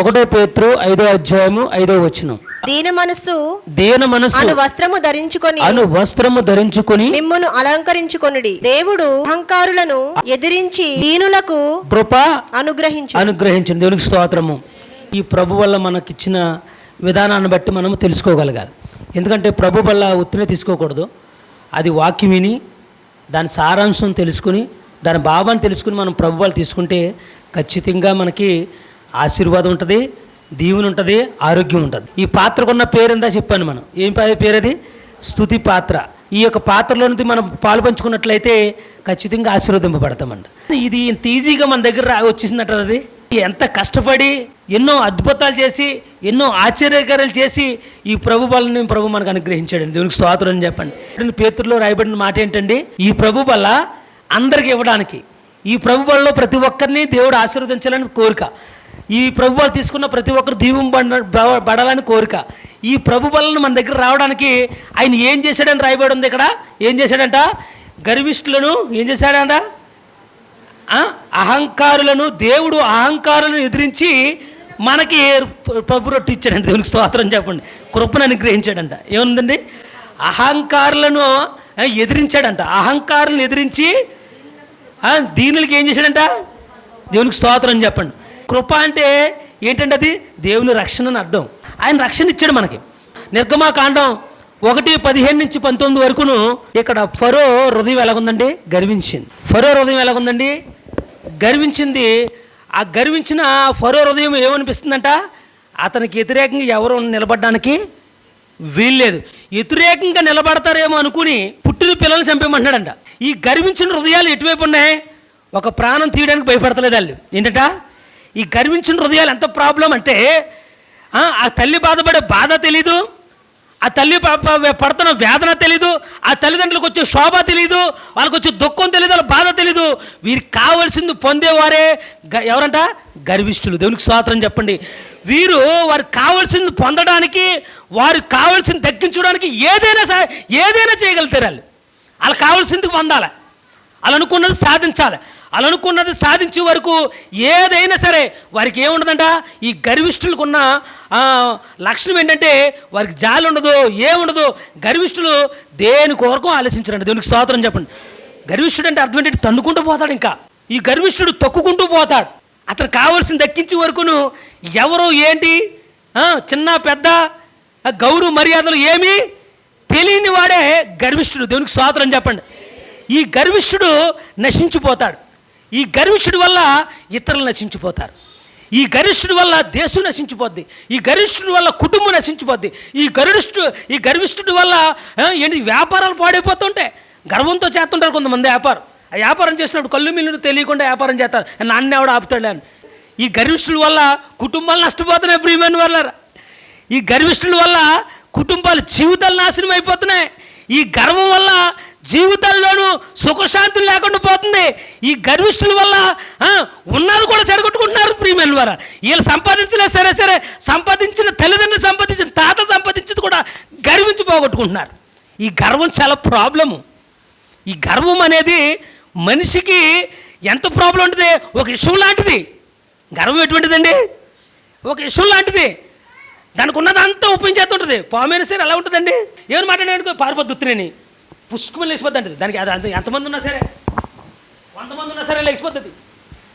1 పేతురు 5వ అధ్యాయము 5వ వచనం. దీన మనస్సు అను వస్త్రము ధరించుకొని మిమ్మును అలంకరించుకొనుడి. దేవుడు అహంకారులను ఎదిరించి దీనులకు కృప అనుగ్రహించు. దేవునికి స్తోత్రము. ఈ ప్రభు వల్ల మనకిచ్చిన విధానాన్ని బట్టి మనము తెలుసుకోగలగాలి. ఎందుకంటే ప్రభు వల్ల ఉత్తినే తీసుకోకూడదు. అది వాక్యం విని దాని సారాంశం తెలుసుకుని దాని భావాన్ని తెలుసుకుని మనం ప్రభు వాళ్ళు తీసుకుంటే ఖచ్చితంగా మనకి ఆశీర్వాదం ఉంటుంది, దీవెన ఉంటుంది, ఆరోగ్యం ఉంటుంది. ఈ పాత్రకున్న పేరు ఎందా చెప్పాను. మనం ఏం పేరు? అది స్తుతి పాత్ర. ఈ యొక్క పాత్రలో నుంచి మనం పాలు పంచుకున్నట్లయితే ఖచ్చితంగా ఆశీర్వదింపబడతామంట. ఇది ఇంత ఈజీగా మన దగ్గర వచ్చేసిందట. అది ఎంత కష్టపడి ఎన్నో అద్భుతాలు చేసి ఎన్నో ఆశ్చర్యకార్యాలు చేసి ఈ ప్రభు బలని ప్రభు మనకు అనుగ్రహించాడండి. దేవునికి స్తోత్రం అని చెప్పండి. పేతురులో రాయబడిన మాట ఏంటండి? ఈ ప్రభు బల అందరికి ఇవ్వడానికి, ఈ ప్రభు బలలో ప్రతి ఒక్కరిని దేవుడు ఆశీర్వదించాలని కోరిక, ఈ ప్రభు బల తీసుకున్న ప్రతి ఒక్కరు దీవం బడాలని కోరిక. ఈ ప్రభు బలను మన దగ్గర రావడానికి ఆయన ఏం చేశాడని రాయబడి ఉంది ఇక్కడ. ఏం చేశాడంట? గర్విష్ఠులను ఏం చేశాడంట? అహంకారులను, దేవుడు అహంకారులను ఎదిరించి మనకి ప్రభు రొట్టె ఇచ్చాడంట. దేవునికి స్తోత్రం చెప్పండి. కృపను అనుగ్రహించాడంట. ఏముందండి? అహంకారులను ఎదిరించాడంట. అహంకారులను ఎదిరించి దీనులకి ఏం చేశాడంట? దేవునికి స్తోత్రం చెప్పండి. కృప అంటే ఏంటంటే అది దేవుని రక్షణ అని అర్థం. ఆయన రక్షణ ఇచ్చాడు మనకి. నిర్గమాకాండం 1:15-19 వరకును ఇక్కడ ఫరో హృదయం ఎలాగుందండి? గర్వించింది. ఫరో హృదయం ఎలాగుందండి? గర్వించింది. ఆ గర్వించిన ఫరో హృదయం ఏమనిపిస్తుందంట? అతనికి వ్యతిరేకంగా ఎవరు నిలబడడానికి వీల్లేదు. వ్యతిరేకంగా నిలబడతారేమో అనుకుని పుట్టిన పిల్లల్ని చంపేయమంటున్నాడంట. ఈ గర్వించిన హృదయాలు ఎటువైపు ఉన్నాయి? ఒక ప్రాణం తీయడానికి భయపడతలేదు వాళ్ళు. ఏంటంట? ఈ గర్వించిన హృదయాలు ఎంత ప్రాబ్లం అంటే ఆ తల్లి బాధపడే బాధ తెలీదు, ఆ తల్లి పడుతున్న వేదన తెలీదు, ఆ తల్లిదండ్రులకు వచ్చే శోభ తెలీదు, వాళ్ళకి వచ్చే దుఃఖం తెలీదు, వాళ్ళ బాధ తెలీదు. వీరికి కావాల్సింది పొందేవారే ఎవరంట? గర్విష్ఠులు. దేవునికి స్తోత్రం చెప్పండి. వీరు వారికి కావాల్సింది పొందడానికి, వారికి కావాల్సింది దక్కించడానికి ఏదైనా చేయగలుగుతారు. వాళ్ళు కావాల్సింది పొందాలి, వాళ్ళు అనుకున్నది సాధించాలి. వాళ్ళు అనుకున్నది సాధించే వరకు ఏదైనా సరే వారికి ఏముండదంట? ఈ గర్విష్ఠులకు ఉన్న లక్షణం ఏంటంటే వారికి జాలి ఉండదు, ఏముండదు. గర్విష్ఠులు దేని కొరకు ఆలోచించారంట. దేవునికి స్తోత్రం చెప్పండి. గర్విష్ఠుడు అంటే అర్థం ఏంటంటే తన్నుకుంటూ పోతాడు. ఇంకా ఈ గర్విష్ఠుడు తొక్కుకుంటూ పోతాడు. అతను కావాల్సింది దక్కించే వరకును ఎవరు ఏంటి చిన్న పెద్ద గౌరవ మర్యాదలు ఏమీ తెలియని వాడే గర్విష్ఠుడు. దేవునికి స్తోత్రం చెప్పండి. ఈ గర్విష్ఠుడు నశించిపోతాడు. ఈ గర్విష్ఠుడి వల్ల ఇతరులు నశించిపోతారు. ఈ గర్విష్ఠుడి వల్ల దేశం నశించిపోద్ది. ఈ గర్విష్ఠుడి వల్ల కుటుంబం నశించిపోద్ది. ఈ గర్విష్ఠుడి వల్ల ఏంటి వ్యాపారాలు పాడైపోతుంటే గర్వంతో చేస్తుంటారు కొంతమంది. వ్యాపారం ఆ వ్యాపారం చేసినప్పుడు కళ్ళు మిల్లు తెలియకుండా వ్యాపారం చేస్తారు. నాన్న ఎవడు ఆపుతాడు అని. ఈ గర్విష్ఠుడి వల్ల కుటుంబాలు నష్టపోతున్నాయి. ప్రియమైన వాళ్ళారా, ఈ గర్విష్ఠుడి వల్ల కుటుంబాలు జీవితాలు నాశనం అయిపోతున్నాయి. ఈ గర్వం వల్ల జీవితాల్లోనూ సుఖశాంతులు లేకుండా పోతుంది. ఈ గర్విష్ఠుల వల్ల ఉన్నది కూడా చెడగొట్టుకుంటున్నారు. ప్రియమైన వారు, వీళ్ళు సంపాదించలే సరే సంపాదించిన తల్లిదండ్రులు సంపాదించిన తాత సంపాదించింది కూడా గర్వించి పోగొట్టుకుంటున్నారు. ఈ గర్వం చాలా ప్రాబ్లము. ఈ గర్వం అనేది మనిషికి ఎంత ప్రాబ్లం ఉంటుంది? ఒక విషయం లాంటిది. గర్వం ఎటువంటిదండి? ఒక విషయం లాంటిది. దానికి ఉన్నదంతా ఉపయోగించేస్తుంటుంది. పామైనా సరే ఎలా ఉంటుందండి? ఏమని మాట్లాడాడు? పారిపోద్దుని పుష్కమని లేచిపోద్ది అంటది. దానికి అది ఎంతమంది ఉన్నా సరే 100 మంది ఉన్నా సరే లేచిపోతుంది.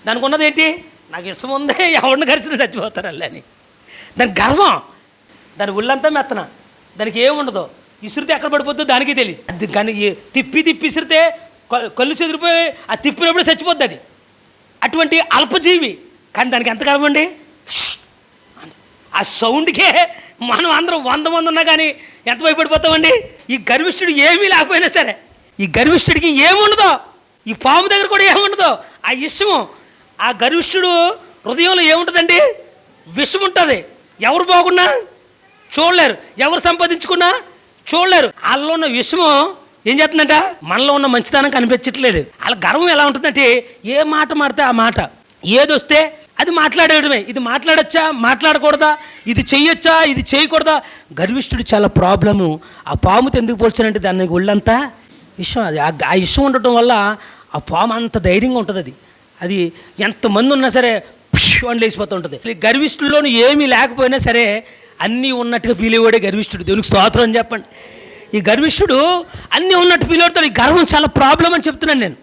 దానికి ఉన్నది ఏంటి? నాకు ఇష్టం ఉంది, ఎవరిని కలిసిన చచ్చిపోతారు అల్లా అని. దానికి గర్వం. దాని ఒళ్ళంతా మెత్తన. దానికి ఏముండదు. ఇసిరితే ఎక్కడ పడిపోద్దో దానికి తెలియదు. అది కానీ తిప్పి ఇసిరితే కళ్ళు చెదిరిపోయి ఆ తిప్పినప్పుడు చచ్చిపోద్ది అది. అటువంటి అల్పజీవి. కానీ దానికి ఎంత గర్వం అండి? ఆ సౌండ్కే మనం అందరం 100 మంది ఉన్నా కానీ ఎంత భయపడిపోతామండి? ఈ గర్విష్ఠుడు ఏమీ లేకపోయినా సరే, ఈ గర్విష్ఠుడికి ఏముండదో, ఈ పాము దగ్గర కూడా ఏముండదో ఆ విషము. ఆ గర్విష్ఠుడు హృదయంలో ఏముంటుందండి? విషం ఉంటుంది. ఎవరు బాగున్నా చూడలేరు, ఎవరు సంపాదించుకున్నా చూడలేరు. వాళ్ళలో ఉన్న విషము ఏం చేస్తుందంట? మనలో ఉన్న మంచితనం కనిపించట్లేదు. వాళ్ళ గర్వం ఎలా ఉంటుందంటే ఏ మాట మాడితే ఆ మాట, ఏదొస్తే అది మాట్లాడేయడమే. ఇది మాట్లాడచ్చా, మాట్లాడకూడదా, ఇది చెయ్యొచ్చా, ఇది చేయకూడదా. గర్విష్ఠుడు చాలా ప్రాబ్లము. ఆ పాముతో ఎందుకు పోల్చానంటే దానికి ఒళ్ళంతా విషం. అది ఆ విషం ఉండటం వల్ల ఆ పాము అంత ధైర్యంగా ఉంటుంది. అది ఎంతమంది ఉన్నా సరే అని లేచిపోతూ ఉంటుంది. గర్విష్ఠుల్లోనూ ఏమీ లేకపోయినా సరే అన్నీ ఉన్నట్టుగా ఫీల్ అయ్యేవాడే గర్విష్ఠుడు. దేవునికి స్తోత్రం అని చెప్పండి. ఈ గర్విష్ఠుడు అన్నీ ఉన్నట్టు ఫీల్ అవుతాడు. ఈ గర్వం చాలా ప్రాబ్లం అని చెప్తున్నాను నేను.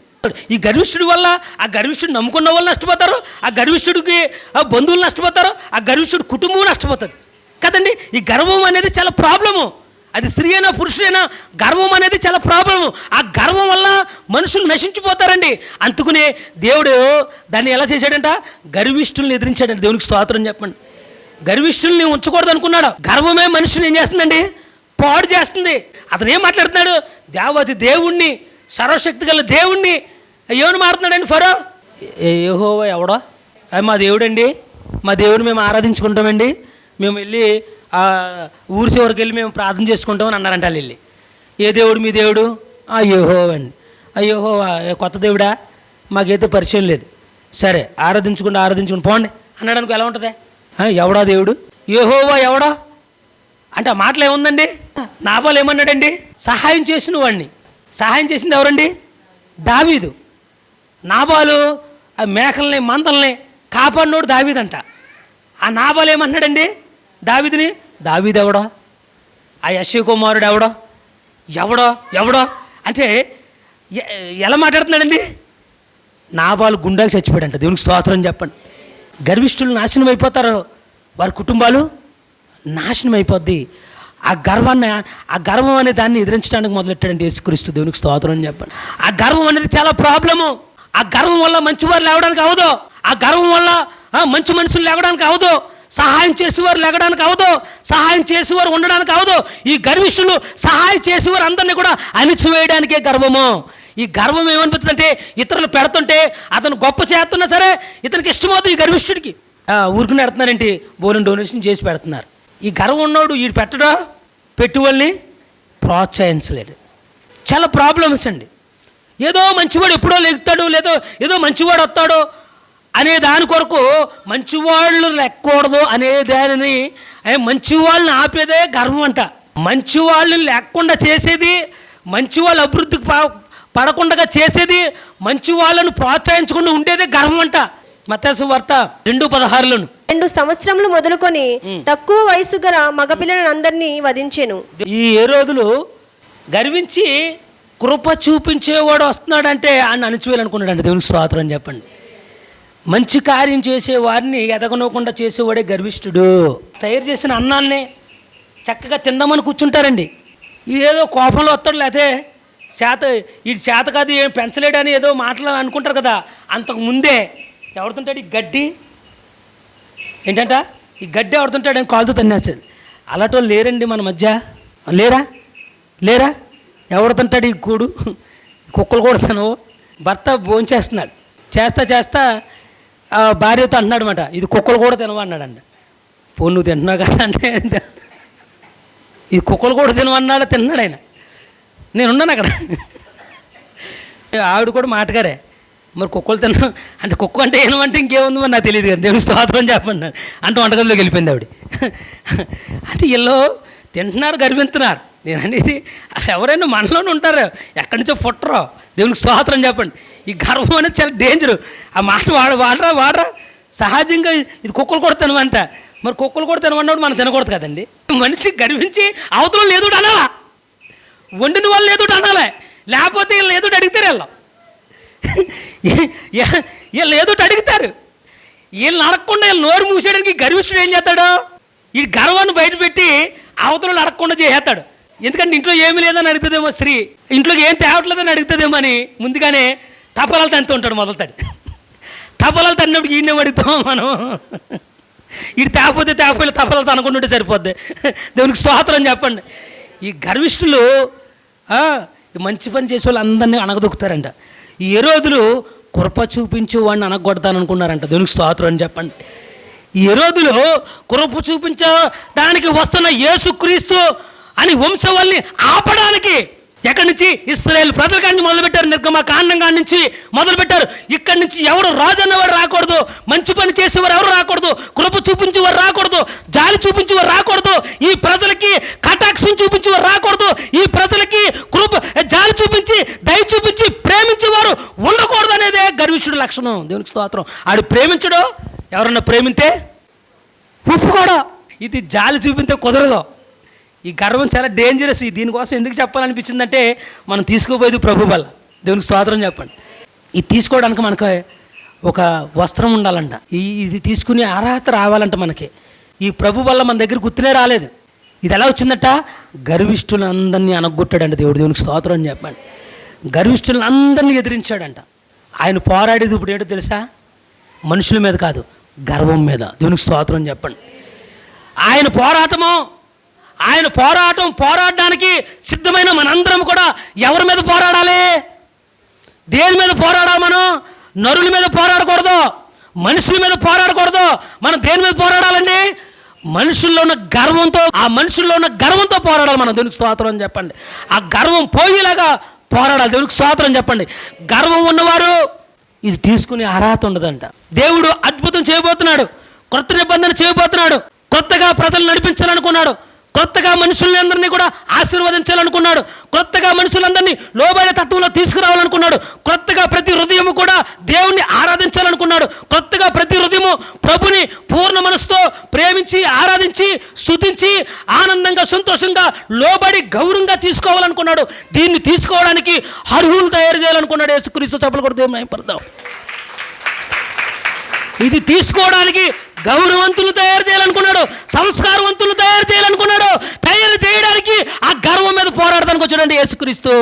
ఈ గర్విష్ఠుడి వల్ల ఆ గర్విష్ఠుడు నమ్ముకున్న వాళ్ళు నష్టపోతారు, ఆ గర్విష్ఠుడికి ఆ బంధువులు నష్టపోతారు, ఆ గర్విష్ఠుడి కుటుంబం నష్టపోతుంది కదండి. ఈ గర్వం అనేది చాలా ప్రాబ్లము. అది స్త్రీ అయినా పురుషుడైనా గర్వం అనేది చాలా ప్రాబ్లము. ఆ గర్వం వల్ల మనుషులు నశించిపోతారండి. అందుకునే దేవుడు దాన్ని ఎలా చేశాడంట, గర్విష్ఠుల్ని ఎదిరించాడంట. దేవునికి స్తోత్రం చెప్పండి. గర్విష్ఠుల్ని ఉంచకూడదు అనుకున్నాడు. గర్వమే మనుషుని ఏం చేస్తుందండి, పాడు చేస్తుంది. అతను ఏం మాట్లాడుతున్నాడు, దేవతి దేవుణ్ణి, సర్వశక్తి గల దేవుణ్ణి ఏమని మారుతున్నాడండి ఫరో. యెహోవా ఎవడో, అది మా దేవుడండి, మా దేవుడిని మేము ఆరాధించుకుంటామండి, మేము వెళ్ళి ఊరి చివరికి వెళ్ళి మేము ప్రార్థన చేసుకుంటామని అన్నారంట వాళ్ళు వెళ్ళి. ఏ దేవుడు మీ దేవుడు? యెహోవా అండి. యెహోవా కొత్త దేవుడా, మాకైతే పరిచయం లేదు, సరే ఆరాధించుకుని పోండి అన్నాడు అనుకో, ఎలా ఉంటుంది? ఎవడా దేవుడు? యెహోవా ఎవడా అంటే ఆ మాటలు ఏముందండి. నాబాలు ఏమన్నాడండి, సహాయం చేసిన వాడిని. సహాయం చేసింది ఎవరండి? దావీదు. నాబాలు ఆ మేకల్ని మందల్ని కాపాడినోడు దావీదంట. ఆ నాబాలు ఏమన్నాడండి దావీదుని, దావీదు ఎవడో, ఆ యెషయా కుమారుడు ఎవడో, ఎవడో ఎవడో అంటే ఎలా మాట్లాడుతున్నాడండి. నాబాలు గుండాకి చచ్చిపోయాడంట. దేవునికి స్తోత్రం చెప్పండి. గర్విష్ఠులు నాశనం అయిపోతారు, వారి కుటుంబాలు నాశనం అయిపోద్ది. ఆ గర్వం అనే దాన్ని ఎదిరించడానికి మొదలెట్టాడండి యేసుక్రీస్తు. దేవునికి స్తోత్రం చెప్పండి. ఆ గర్వం అనేది చాలా ప్రాబ్లము. ఆ గర్వం వల్ల మంచివారు లేవడానికి అవదు, ఆ గర్వం వల్ల మంచి మనుషులు లేవడానికి అవదు, సహాయం చేసేవారు లేగడానికి అవదు, సహాయం చేసేవారు ఉండడానికి అవదు. ఈ గర్విష్ఠులు సహాయం చేసేవారు అందరినీ కూడా అణిచివేయడానికే గర్వము. ఈ గర్వం ఏమనిపిస్తుందంటే, ఇతరులు పెడుతుంటే అతను గొప్ప చేస్తున్నా సరే ఇతనికి ఇష్టమవుతుంది. ఈ గర్విష్ఠుడికి ఊరికి పెడుతున్నారేంటి, బోలని డొనేషన్ చేసి పెడుతున్నారు. ఈ గర్వం ఉన్నోడు వీడు పెట్టడా, పెట్టువల్ని ప్రోత్సహించలేడు. చాలా ప్రాబ్లమ్స్ అండి. ఏదో మంచివాడు ఎప్పుడో లెగుతాడు, ఏదో మంచివాడు వస్తాడు అనే దాని కొరకు మంచివాళ్ళు లెక్కకూడదు అనే దానిని, మంచివాళ్ళని ఆపేదే గర్వం అంట. మంచివాళ్ళు లేకుండా చేసేది, మంచివాళ్ళు అభివృద్ధికి పడకుండా చేసేది, మంచి వాళ్ళను ప్రోత్సహించకుండా ఉండేదే గర్వం అంట. మత్తయి సువార్త 2:16 2 సంవత్సరములు మొదలుకొని తక్కువ వయసు గల మగపిల్లలను అందరినీ వధించెను. ఈ హేరోదులు గర్వించి కృప చూపించేవాడు వస్తున్నాడంటే ఆయన అణిచివేయాలనుకున్నాడంటే. దేవునికి స్తోత్రం చెప్పండి. మంచి కార్యం చేసే వారిని ఎదగనోకుండా చేసేవాడే గర్విష్ఠుడు. తయారు చేసిన అన్నాన్ని చక్కగా తిందామని కూర్చుంటారండి. ఏదో కోపంలో వస్తాడు, లేకపోతే చేత కాదు ఏం పెంచలేడని ఏదో మాటలు అనుకుంటారు కదా. అంతకు ముందే ఎవడుతుంటాడు, ఈ గడ్డి ఏంటంట, ఈ గడ్డి ఎవడుతుంటాడని కాలుతో తన్నేస్తుంది. అలాంటి వాళ్ళు లేరండి మన మధ్య, లేరా ఎవడుతుంటాడు ఈ కూడు. కుక్కలు కూడా తను భర్త భోంచేస్తున్నాడు, చేస్తా భార్యతో అంటున్నాడు అనమాట, ఇది కుక్కలు కూడా తినవా అన్నాడంట. పో నువ్వు తింటున్నావు కదా అంటే, ఇది కుక్కలు కూడా తినవన్నాడు. తిన్నాడు ఆయన. నేనున్నాను అక్కడ. ఆవిడ కూడా మాటగారే, మరి కుక్కలు తిన్నా అంటే కుక్క అంటే ఏమంటే ఇంకేముంది మరి నాకు తెలియదు కదా. దేవుని స్తోత్రం చెప్పండి అంటే వంటగదిలోకి వెళ్ళిపోయింది ఆవిడ. అంటే వీళ్ళు తింటున్నారు, గర్విస్తున్నారు. నేను అనేది అసలు ఎవరైనా మనలోనే ఉంటారు, ఎక్కడి నుంచో పుట్టరో. దేవునికి స్తోత్రం చెప్పండి. ఈ గర్వం అనేది చాలా డేంజరు. ఆ మాట వాడరా సహజంగా ఇది కుక్కలు కూడా తినవంట. మరి కుక్కలు కూడా తినవన్నప్పుడు మనం తినకూడదు కదండి. మనిషి గర్వించి అవతల లేదో అనాలా, వండిన వాళ్ళు ఏదో అనాలి, లేకపోతే వీళ్ళు ఏదో అడుగుతారు. వీళ్ళు ఏదో అడుగుతారు. వీళ్ళు అడగకుండా వీళ్ళు నోరు మూసేయడానికి గర్విష్ఠుడు ఏం చేస్తాడు, ఈ గర్వాన్ని బయటపెట్టి అవతలను అడగకుండా చేసేస్తాడు. ఎందుకంటే ఇంట్లో ఏమీ లేదని అడుగుతుందేమో స్త్రీ, ఇంట్లోకి ఏం తేవట్లేదని అడుగుతుందేమో అని ముందుగానే తపలాలు తంతూ ఉంటాడు. మొదలుతాడు తపలాలు తన్నప్పుడు ఈయనే అడుగుతాం మనం. ఇటు తేకపోతే తపలాలు తనుకుంటుంటే సరిపోద్ది. దేవునికి స్తోత్రం చెప్పండి. ఈ గర్విష్ఠులు మంచి పని చేసే వాళ్ళు అందరినీ అణగదొక్కుతారంట. ఈ హేరోదులు కృప చూపించి వాడిని అనగొడతాననుకున్నారంట. దేవునికి స్తోత్రం అని చెప్పండి. ఈ హేరోదులు కృప చూపించడానికి వస్తున్న యేసుక్రీస్తు అని వంశవాళ్ళని ఆపడానికి ఎక్కడి నుంచి ఇశ్రాయేలు ప్రజల కాడి నుంచి మొదలుపెట్టారు. నిర్గమకాండం కాడి నుంచి మొదలుపెట్టారు. ఇక్కడి నుంచి ఎవరు రాజు అన్నవారు రాకూడదు, మంచి పని చేసేవారు ఎవరు రాకూడదు, కృప చూపించేవారు రాకూడదు, జాలి చూపించేవారు రాకూడదు, ఈ ప్రజలకి కటాక్షం చూపించేవారు రాకూడదు, ఈ ప్రజలకి కృప జాలి చూపించి దయ చూపించి ప్రేమించేవారు ఉండకూడదు అనేదే గర్విష్ఠుడి లక్షణం. దేవునికి స్తోత్రం. ఆడు ప్రేమించడు, ఎవరన్నా ప్రేమింతే ఒప్పుకోడు. ఇది జాలి చూపితే కుదరదు. ఈ గర్వం చాలా డేంజరస్. దీనికోసం ఎందుకు చెప్పాలనిపించిందంటే మనం తీసుకోబోయేది ప్రభు వల్ల. దేవునికి స్తోత్రం చెప్పండి. ఇది తీసుకోవడానికి మనకు ఒక వస్త్రం ఉండాలంట. ఇది తీసుకునే అర్హత రావాలంట మనకి. ఈ ప్రభు వల్ల మన దగ్గర గుర్తునే రాలేదు. ఇది ఎలా వచ్చిందట? గర్విష్ఠులందరినీ అనగొట్టాడంట దేవుడు. దేవునికి స్తోత్రం అని చెప్పండి. గర్విష్ఠులందరినీ ఎదిరించాడంట. ఆయన పోరాడేది ఇప్పుడు ఏంటో తెలుసా? మనుషుల మీద కాదు, గర్వం మీద. దేవునికి స్తోత్రం అని చెప్పండి. ఆయన పోరాడడానికి సిద్ధమైన మనందరం కూడా ఎవరి మీద పోరాడాలి? దేని మీద పోరాడాలి? మనం నరుల మీద పోరాడకూడదు, మనుషుల మీద పోరాడకూడదు. మనం దేని మీద పోరాడాలండి? మనుషుల్లో ఉన్న గర్వంతో, ఆ మనుషుల్లో ఉన్న గర్వంతో పోరాడాలి మనం. దేవునికి స్తోత్రం అని చెప్పండి. ఆ గర్వం పోయేలాగా పోరాడాలి. దేవునికి స్తోత్రం చెప్పండి. గర్వం ఉన్నవారు ఇది తీసుకునే అర్హత ఉండదంట. దేవుడు అద్భుతం చేయబోతున్నాడు, కొత్త నిబంధన చేయబోతున్నాడు, కొత్తగా ప్రజలు నడిపించాలనుకున్నాడు, కొత్తగా మనుషులందరినీ కూడా ఆశీర్వదించాలనుకున్నాడు, కొత్తగా మనుషులందరినీ లోబడే తత్వంలో తీసుకురావాలనుకున్నాడు, కొత్తగా ప్రతి హృదయము కూడా దేవుణ్ణి ఆరాధించాలనుకున్నాడు, కొత్తగా ప్రతి హృదయము ప్రభుని పూర్ణ మనసుతో ప్రేమించి ఆరాధించి స్తుతించి ఆనందంగా సంతోషంగా లోబడి గౌరవంగా తీసుకోవాలనుకున్నాడు. దీన్ని తీసుకోవడానికి అర్హులు తయారు చేయాలనుకున్నాడు. యేసుక్రీస్తు చప్పలు కొడుతూ పడదాం. ఇది తీసుకోవడానికి గౌరవవంతులు తయారు చేయాలనుకున్నాడు, సంస్కారవంతులు తయారు చేయాలనుకున్నాడు. తయారు చేయడానికి ఆ గర్వం మీద పోరాడడానికి వచ్చాడండి యేసుక్రీస్తు.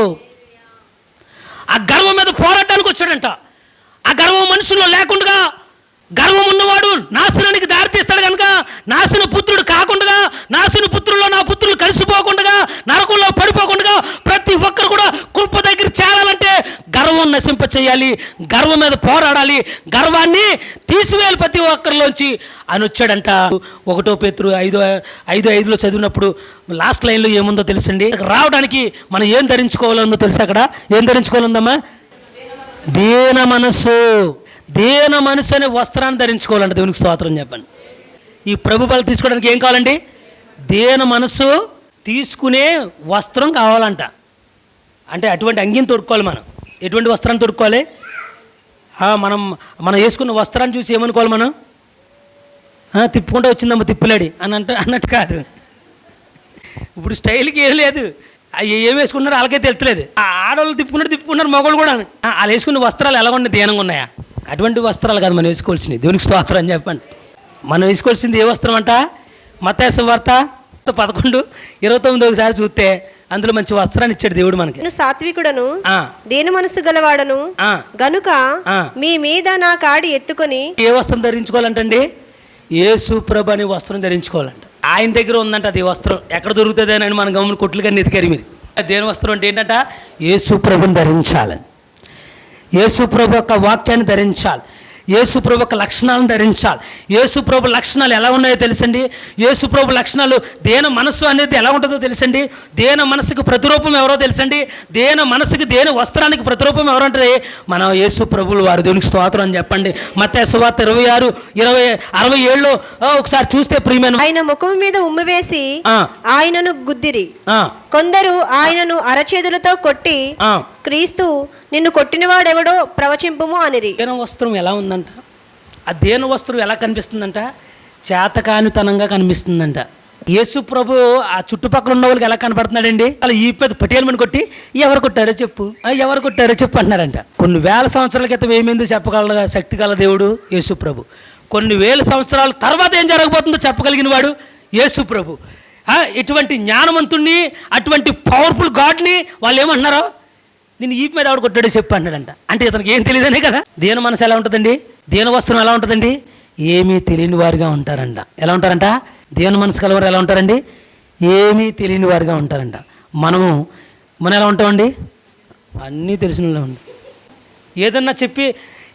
ఆ గర్వం మీద పోరాడడానికి వచ్చాడంట. ఆ గర్వం మనుషుల్లో లేకుండా, గర్వం ఉన్నవాడు నాశనానికి దారితీస్తాడు కనుక, నాశన పుత్రుడు కాకుండా, నాశన పుత్రుల్లో నా పుత్రులు కలిసిపోకుండా, నరకంలో పడిపోకుండా ప్రతి ఒక్కరు కూడా కృప దగ్గర చేరాలంటే గర్వం నశింప చేయాలి, గర్వం మీద పోరాడాలి, గర్వాన్ని తీసివేయాలి ప్రతి ఒక్కరిలోంచి అని వచ్చాడంట. 1 పేతురు 5:5 చదివినప్పుడు లాస్ట్ లైన్లో ఏముందో తెలుసండి? రావడానికి మనం ఏం ధరించుకోవాలో తెలుసు. అక్కడ ఏం ధరించుకోవాలందమ్మా? దీన మనసు అనే వస్త్రాన్ని ధరించుకోవాలంట. దేవునికి స్తోత్రం చెప్పండి. ఈ ప్రభు బలం తీసుకోవడానికి ఏం కావాలండి? దీన మనసు తీసుకునే వస్త్రం కావాలంట. అంటే అటువంటి అంగిని తొడుక్కోవాలి మనం. ఎటువంటి వస్త్రాన్ని తొడుక్కోవాలి? మనం వేసుకున్న వస్త్రాన్ని చూసి ఏమనుకోవాలి మనం? తిప్పుకుంటూ వచ్చిందమ్మ తిప్పులాడి అన్నట్టు కాదు. ఇప్పుడు స్టైల్కి ఏం లేదు. ఏం వేసుకుంటున్నారు వాళ్ళకే తెలుస్తలేదు. ఆడవాళ్ళు తిప్పుకున్నారు, మగవాళ్ళు కూడా. వాళ్ళు వేసుకున్న వస్త్రాలు ఎలా ఉన్నాయి? దీనంగా ఉన్నాయా? అటువంటి వస్త్రాలు కాదు మనం వేసుకోవాల్సినవి. దేవునికి స్తోత్రం అని చెప్పండి. మనం వేసుకోవాల్సింది ఏ వస్త్రం అంట? మత్తయి సువార్త 11:29 ఒకసారి చూస్తే అందులో మంచి వస్త్రాన్ని ఇచ్చాడు దేవుడు మనకి. సాత్వికుడను దేని మనసు గలవాడను గనుక మీ మీద నా కాడి ఎత్తుకొని. ఏ వస్త్రం ధరించుకోవాలంటండి? యేసు ప్రభు అనే వస్త్రం ధరించుకోవాలంట. ఆయన దగ్గర ఉందంట అది వస్త్రం. ఎక్కడ దొరుకుతుంది అని మన గమని కొట్లుగా ఎతికారు మీరు. దేని వస్త్రం అంటే ఏంటంట? యేసు ప్రభుని ధరించాలి, యేసు ప్రభు యొక్క వాక్యాన్ని ధరించాలి, యేసు ప్రభు యొక్క లక్షణాలను ధరించాలి. యేసు ప్రభు లక్షణాలు ఎలా ఉన్నాయో తెలుసండి? యేసు ప్రభు లక్షణాలు దేన మనస్సు అనేది ఎలా ఉంటుందో తెలుసండి? దేన మనసుకు ప్రతిరూపం ఎవరో తెలుసండి? దేన మనసుకి, దేన వస్త్రానికి ప్రతిరూపం ఎవరంటే మన యేసు ప్రభులు వారు. దేవునికి స్తోత్రం అని చెప్పండి. మత్తయి సువార్త 26:67 ఒకసారి చూస్తే ప్రియమైన, ఆయన ముఖం మీద ఉమ్మి వేసి ఆయనను గుద్దిరి. కొందరు ఆయనను అరచేతులతో కొట్టి, క్రీస్తు నిన్ను కొట్టినవాడెవడో ప్రవచింపుము అనిరి. దేన వస్త్రం ఎలా ఉందంట? ఆ దేన వస్త్రం ఎలా కనిపిస్తుందంట? చేతకానితనంగా కనిపిస్తుందంట. యేసు ప్రభు ఆ చుట్టుపక్కల ఉన్న వాళ్ళకి ఎలా కనపడుతున్నాడండి? అలా ఈ పెద్ద పటేల్మని కొట్టి ఎవరు కొట్టారో చెప్పు అన్నారంట. కొన్ని వేల సంవత్సరాల క్రితం ఏమైందో చెప్పగల శక్తి గల దేవుడు యేసు ప్రభు. కొన్ని వేల సంవత్సరాల తర్వాత ఏం జరగబోతుందో చెప్పగలిగిన వాడు యేసు ప్రభు. ఇటువంటి జ్ఞానవంతుణ్ణి, అటువంటి పవర్ఫుల్ గాడ్ని వాళ్ళు ఏమంటున్నారో, నేను ఈ మీద ఆవిడ కొట్టాడో చెప్పు అన్నాడంట. అంటే ఇతనికి ఏం తెలియదనే కదా. దేని మనసు ఎలా ఉంటుందండి? దేని వస్త్రం ఎలా ఉంటుందండి? ఏమీ తెలియని వారుగా ఉంటారంట. ఎలా ఉంటారంట? దేని మనసు కలవారు ఎలా ఉంటారండి? ఏమీ తెలియని వారుగా ఉంటారంట. మనం ఎలా ఉంటామండి? అన్నీ తెలిసిన ఉంది. ఏదన్నా చెప్పి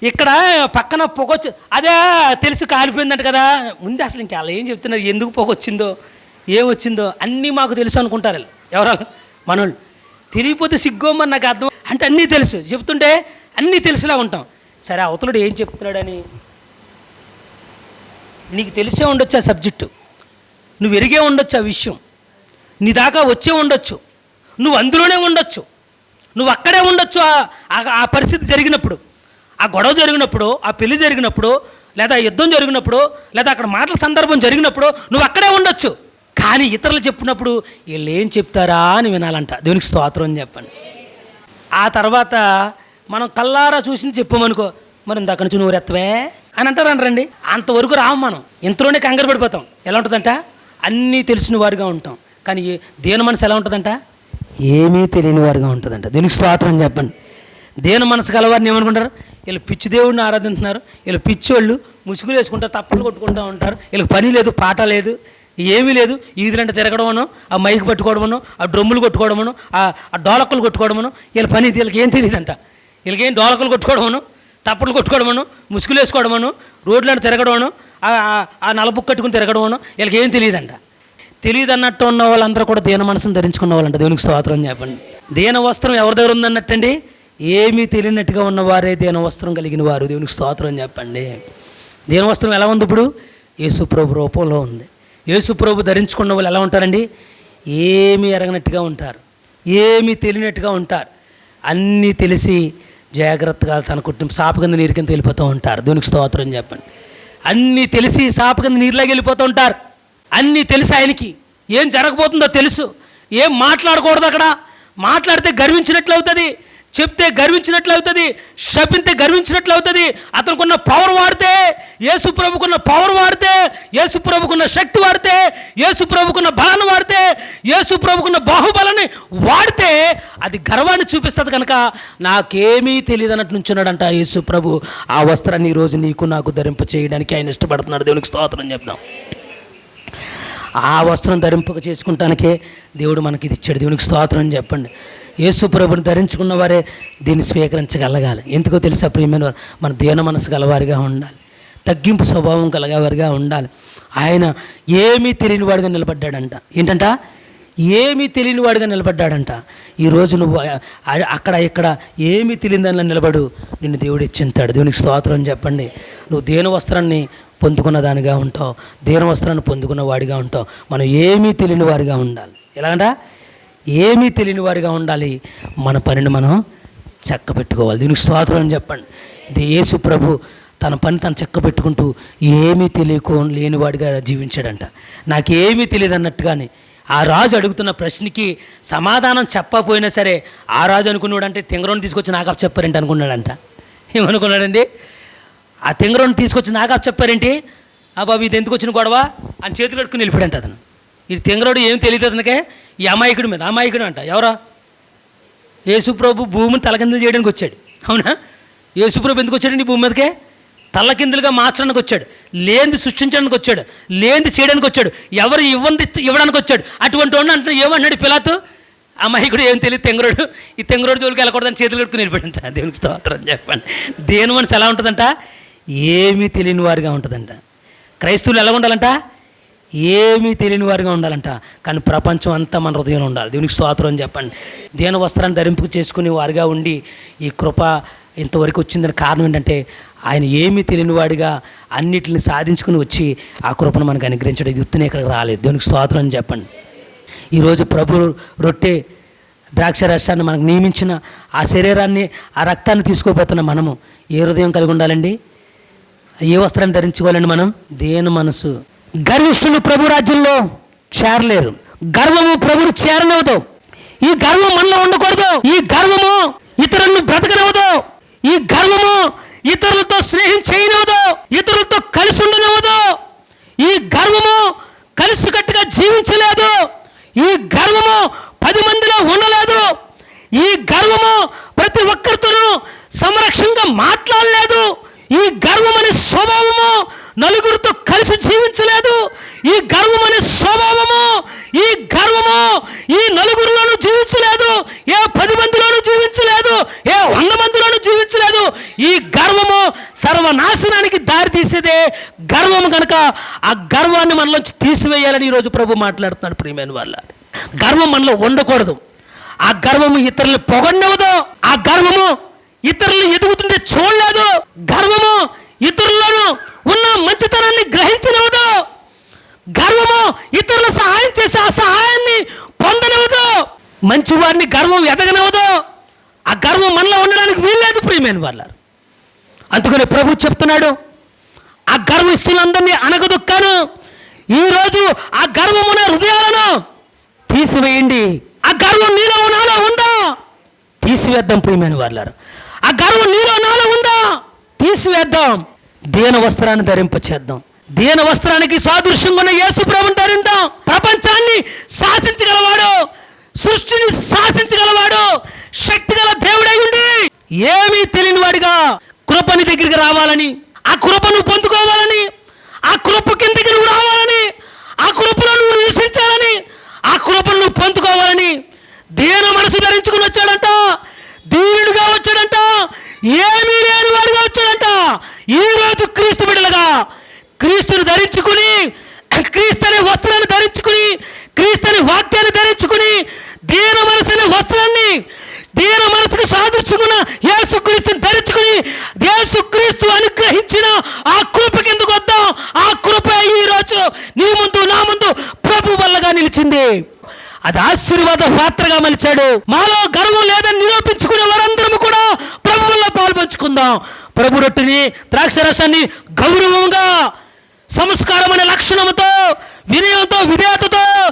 ఇక్కడ పక్కన పొగొచ్చు, అదే తెలిసి కాలిపోయిందంట కదా. ముందు అసలు ఇంకా అలా ఏం చెప్తున్నారు? ఎందుకు పొగొచ్చిందో, ఏమొచ్చిందో అన్నీ మాకు తెలుసు అనుకుంటారు ఎవరు? మనోళ్ళు. తిరిగిపోతే సిగ్గోమని నాకు అర్థం. అంటే అన్నీ తెలుసు, చెప్తుంటే అన్నీ తెలిసిలా ఉంటాం. సరే అవతలుడు ఏం చెప్తున్నాడని నీకు తెలిసే ఉండొచ్చు ఆ సబ్జెక్టు, నువ్వు ఎరిగే ఉండొచ్చు ఆ విషయం, నీ దాకా వచ్చే ఉండొచ్చు, నువ్వు అందులోనే ఉండొచ్చు, నువ్వు అక్కడే ఉండొచ్చు. ఆ పరిస్థితి జరిగినప్పుడు, ఆ గొడవ జరిగినప్పుడు, ఆ పెళ్లి జరిగినప్పుడు, లేదా యుద్ధం జరిగినప్పుడు, లేదా అక్కడ మాటల సందర్భం జరిగినప్పుడు నువ్వు అక్కడే ఉండొచ్చు. కానీ ఇతరులు చెప్పినప్పుడు వీళ్ళు ఏం చెప్తారా అని వినాలంట. దేవునికి స్తోత్రం అని చెప్పండి. ఆ తర్వాత మనం కల్లారా చూసి చెప్పామనుకో, మరి ఇందాక నుంచి నువ్వు ఎత్తవే అని అంటారండి. అంతవరకు రాము మనం, ఇంతలోనే కంగారు పడిపోతాం. ఎలా ఉంటుందంట? అన్నీ తెలిసిన వారిగా ఉంటాం. కానీ దేని మనసు ఎలా ఉంటుందంట? ఏమీ తెలియని వారిగా ఉంటుందంట. దీనికి స్తోత్రం అని చెప్పండి. దేని మనసు గలవారిని ఏమనుకుంటారు? వీళ్ళు పిచ్చి దేవుడిని ఆరాధిస్తున్నారు, వీళ్ళు పిచ్చోళ్ళు, ముసుగులు వేసుకుంటారు, తప్పలు కొట్టుకుంటూ ఉంటారు, వీళ్ళకి పని లేదు, పాట లేదు, ఏమీ లేదు. ఈదులంటే తిరగడమను, ఆ మైక్ పట్టుకోవడమను, ఆ డ్రమ్ములు కొట్టుకోవడమను, ఆ డోలకులు కొట్టుకోవడమను, వీళ్ళ పని వీళ్ళకి ఏం తెలియదంట. వీళ్ళకేం డోలకులు కొట్టుకోవడమను, తప్పలు కొట్టుకోవడమను, ముసుగులు వేసుకోవడమను, రోడ్లను తిరగడమను, ఆ నలబుక్ కట్టుకుని తిరగడమను, వీళ్ళకి ఏం తెలియదంట. తెలియదు అన్నట్టు ఉన్న వాళ్ళందరూ కూడా దీన మనసును ధరించుకున్న వాళ్ళంట. దేవునికి స్తోత్రం చెప్పండి. దీన వస్త్రం ఎవరి దగ్గర ఉందన్నట్టండి? ఏమీ తెలియనట్టుగా ఉన్నవారే దీన వస్త్రం కలిగిన వారు. దేవునికి స్తోత్రం చెప్పండి. దీన వస్త్రం ఎలా ఉంది? ఇప్పుడు యేసుప్రభు రూపంలో ఉంది. యేసుప్రభు ధరించుకున్న వాళ్ళు ఎలా ఉంటారండి? ఏమీ ఎరగనట్టుగా ఉంటారు, ఏమీ తెలియనట్టుగా ఉంటారు. అన్నీ తెలిసి జాగ్రత్తగా తన కుటుంబం సాపు కింద నీరు కింద వెళ్ళిపోతూ ఉంటారు. దేవునికి స్తోత్రం చెప్పండి. అన్నీ తెలిసి సాపు కింద నీరులాగా వెళ్ళిపోతూ ఉంటారు. అన్నీ తెలిసి ఆయనకి ఏం జరగబోతుందో తెలుసు. ఏం మాట్లాడకూడదు, అక్కడ మాట్లాడితే గర్వించినట్లు అవుతుంది, చెప్తే గర్వించినట్లు అవుతుంది, శపిస్తే గర్వించినట్లు అవుతుంది. అతనుకున్న పవర్ వాడితే, యేసు ప్రభుకున్న పవర్ వాడితే, యేసు ప్రభుకున్న శక్తి వాడితే, యేసు ప్రభుకున్న బలాన్ని వాడితే, యేసు ప్రభుకున్న బాహుబలాన్ని వాడితే అది గర్వాన్ని చూపిస్తుంది. కనుక నాకేమీ తెలియదు అన్నట్టు నుంచున్నాడంట యేసు ప్రభు. ఆ వస్త్రాన్ని ఈరోజు నీకు నాకు ధరింప చేయడానికి ఆయన ఇష్టపడుతున్నాడు. దేవునికి స్తోత్రం చెప్దాం. ఆ వస్త్రం ధరింపక చేసుకుంటానికే దేవుడు మనకి ఇది ఇచ్చాడు. దేవునికి స్తోత్రం అని చెప్పండి. యేసు ప్రభుని ధరించుకున్న వారే దీన్ని స్వీకరించగలగాలి. ఎందుకో తెలుసా ప్రియమైన వారు? మన దీన మనసు గలవారిగా ఉండాలి, తగ్గింపు స్వభావం కలగవారిగా ఉండాలి. ఆయన ఏమీ తెలియని వాడిగా నిలబడ్డాడంట. ఏంటంట? ఏమీ తెలియని వాడిగా నిలబడ్డాడంట. ఈరోజు నువ్వు అక్కడ ఇక్కడ ఏమీ తెలియదని నిలబడు, నిన్ను దేవుడు ఇచ్చింతాడు. దేవునికి స్తోత్రం అని చెప్పండి. నువ్వు దేని వస్త్రాన్ని పొందుకున్న దానిగా ఉంటావు, దేని వస్త్రాన్ని పొందుకున్న వాడిగా ఉంటావు. మనం ఏమీ తెలియని వారిగా ఉండాలి. ఎలాగంట? ఏమీ తెలియని వారిగా ఉండాలి. మన పనిని మనం చక్క పెట్టుకోవాలి. దీనికి స్తోత్రం అని చెప్పండి. ఇది యేసు ప్రభు తన పని తను చక్క పెట్టుకుంటూ ఏమీ లేనివాడిగా జీవించాడంట. నాకేమీ తెలియదు అన్నట్టుగానే ఆ రాజు అడుగుతున్న ప్రశ్నకి సమాధానం చెప్పకపోయినా సరే ఆ రాజు అనుకున్నాడంటే తింగరోని తీసుకొచ్చి నాకు చెప్పారంటే అనుకున్నాడంట. ఏమనుకున్నాడండి? ఆ తింగరోని తీసుకొచ్చి నాకు చెప్పారేంటి, ఆ బాబు ఇది ఎందుకు వచ్చిన గొడవ అని చేతులు కట్టుకుని వెళ్ళిపోయాడంట అతను. ఈ తింగరోడు ఏం తెలియదు అతనికే, ఈ అమాయకుడి మీద. అమాయకుడు అంట ఎవరా? యేసుప్రభు భూమిని తలకిందులు చేయడానికి వచ్చాడు. అవునా? యేసుప్రభు ఎందుకు వచ్చాడండి భూమి మీదకే? తలకిందులుగా మార్చడానికి వచ్చాడు, లేనిది సృష్టించడానికి వచ్చాడు, లేనిది చేయడానికి వచ్చాడు, ఎవరు ఇవ్వడానికి వచ్చాడు. అటువంటి వాడిని అంటే ఏమన్నాడు పిలాతు? అమాయకుడు ఏం తెలియదు తెంగరోడు, ఈ తెంగరోడు జోలికి వెళ్ళకూడదని చేతులు కట్టుకుని వెళ్ళిపోయాడంట. దేవునికి స్తోత్రం చెప్పండి. దేని మనసు ఎలా ఉంటుందంట? ఏమీ తెలియని వారిగా ఉంటుందంట. క్రైస్తవులు ఎలా ఉండాలంట? ఏమీ తెలియని వారిగా ఉండాలంట. కానీ ప్రపంచం అంతా మన హృదయంలో ఉండాలి. దేవునికి స్తోత్రం అని చెప్పండి. దేని వస్త్రాన్ని ధరింపు చేసుకుని వారిగా ఉండి ఈ కృప ఇంతవరకు వచ్చిందని కారణం ఏంటంటే ఆయన ఏమీ తెలియని వాడిగా అన్నిటిని సాధించుకుని వచ్చి ఆ కృపను మనకు అనుగ్రహించడం. ఇది ఉత్తునే ఇక్కడికి రాలేదు. దేవునికి స్తోత్రం అని చెప్పండి. ఈరోజు ప్రభు రొట్టె ద్రాక్ష రసాన్ని మనకు నియమించిన ఆ శరీరాన్ని, ఆ రక్తాన్ని తీసుకోబోతున్న మనము ఏ హృదయం కలిగి ఉండాలండి? ఏ వస్త్రాన్ని ధరించుకోవాలండి మనం? దేని మనసు. గర్విష్ఠులు ప్రభు రాజ్యంలో చేరలేరు. గర్వము ప్రభుని చేరనవదు. ఈ గర్వం మనలో ఉండకూడదు. ఈ గర్వము ఇతరులను బ్రతకనవదు. ఈ గర్వము ఇతరులతో స్నేహం చేయనవదు, ఇతరులతో కలిసి ఉండనవదు. ఈ గర్వము కలిసికట్టుగా జీవించలేదు. ఈ గర్వము 10 మందిలో ఉండలేదు. ఈ గర్వము ప్రతి ఒక్కరితోనూ సంరక్షణగా మాట్లాడలేదు. ఈ గర్వం అనే స్వభావము నలుగురితో కలిసి జీవించలేదు. ఈ గర్వం అనే స్వభావము, ఈ గర్వము ఈ నలుగురిలోనూ జీవించలేదు, ఏ 10 మందిలోనూ జీవించలేదు, ఏ 100 మందిలోనూ జీవించలేదు. ఈ గర్వము సర్వనాశనానికి దారి తీసేదే గర్వము. కనుక ఆ గర్వాన్ని మనలోంచి తీసివేయాలని ఈరోజు ప్రభు మాట్లాడుతున్నాడు. ప్రియమైన వాళ్ళ, గర్వం మనలో ఉండకూడదు. ఆ గర్వము ఇతరులు పొగడవదు. ఆ గర్వము ఇతరులు ఎదుగుతుంటే చూడలేదు. గర్వము ఇతరులను ఉన్న మంచితనాన్ని గ్రహించనివ్వదు. గర్వము ఇతరుల సహాయం చేసి ఆ సహాయాన్ని పొందనివ్వదు. మంచివాడిని గర్వం ఎదగనివ్వదు. ఆ గర్వం మనలో ఉండడానికి వీల్లేదు ప్రియమైన వాళ్ళ. అందుకని ప్రభు చెప్తున్నాడు, ఆ గర్వస్తులందరినీ అణగదొక్కాను. ఈరోజు ఆ గర్వమున హృదయాలను తీసివేయండి. ఆ గర్వం నీలో నాలో ఉందా? తీసివేద్దాం ప్రియమైన వాళ్ళారు. ఆ గర్వం నీలో నాలో ఉందా? తీసివేద్దాం. దీన వస్త్రాన్ని ధరింపచేద్దాం. దీన వస్త్రానికి సాదృశ్యంగా ఉన్న యేసు ప్రభువుని ధరిద్దాం. ప్రపంచాన్ని శాసించగలవాడు, సృష్టిని శాసించగలవాడు, శక్తిగల దేవుడై ఉండి ఏమీ తెలియని వాడిగా కృపని దగ్గరికి రావాలని, ఆ కృపను పొందుకోవాలని, ఆ కృప కిందకి నువ్వు రావాలని, ఆ కృపలో నువ్వు నివసించాలని, ఆ కృపను నువ్వు పొందుకోవాలని దీన మనసు ధరించుకుని వచ్చాడంట. దీనుడిగా వచ్చాడంట. ఏమీ లేని వాడిగా వచ్చాడంట. ఈరోజు క్రీస్తు బిడ్డలుగా క్రీస్తుని ధరించుకుని, క్రీస్తుని వస్త్రాన్ని ధరించుకుని, క్రీస్తుని వాక్యాన్ని ధరించుకుని, దీన మనసు అనే వస్త్రాన్ని, దీన మనసుకు సాదృశ్యమున యేసుక్రీస్తుని ధరించుకుని, యేసుక్రీస్తు అనుగ్రహించిన ఆ కృప కిందకు వద్దాం. ఆ కృప ఈరోజు నీ ముందు నా ముందు ప్రభు వల్లగా నిలిచింది. అది ఆశీర్వాద పాత్రగా మలిచాడు. మాలో గర్వం లేదని నిరూపించుకునే వారందరము కూడా ప్రభు వల్ల పాల్పంచుకుందాం. ప్రభు రొట్టెని, ద్రాక్ష రసాన్ని గౌరవంగా, సంస్కారమైన లక్షణముతో, వినయంతో, విధేయతతో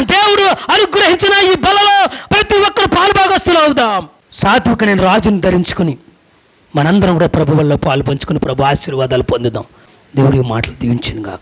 దేవుడు అనుగ్రహించిన ఈ బలలో ప్రతి ఒక్కరు పాలుభాగస్తులు అవుదాం. సాత్వికమైన రాజుని ధరించుకుని మనందరం కూడా ప్రభు వల్ల పాలు పంచుకుని ప్రభు ఆశీర్వాదాలు పొందుదాం. దేవుడి మాటలు దీవించునుగాక.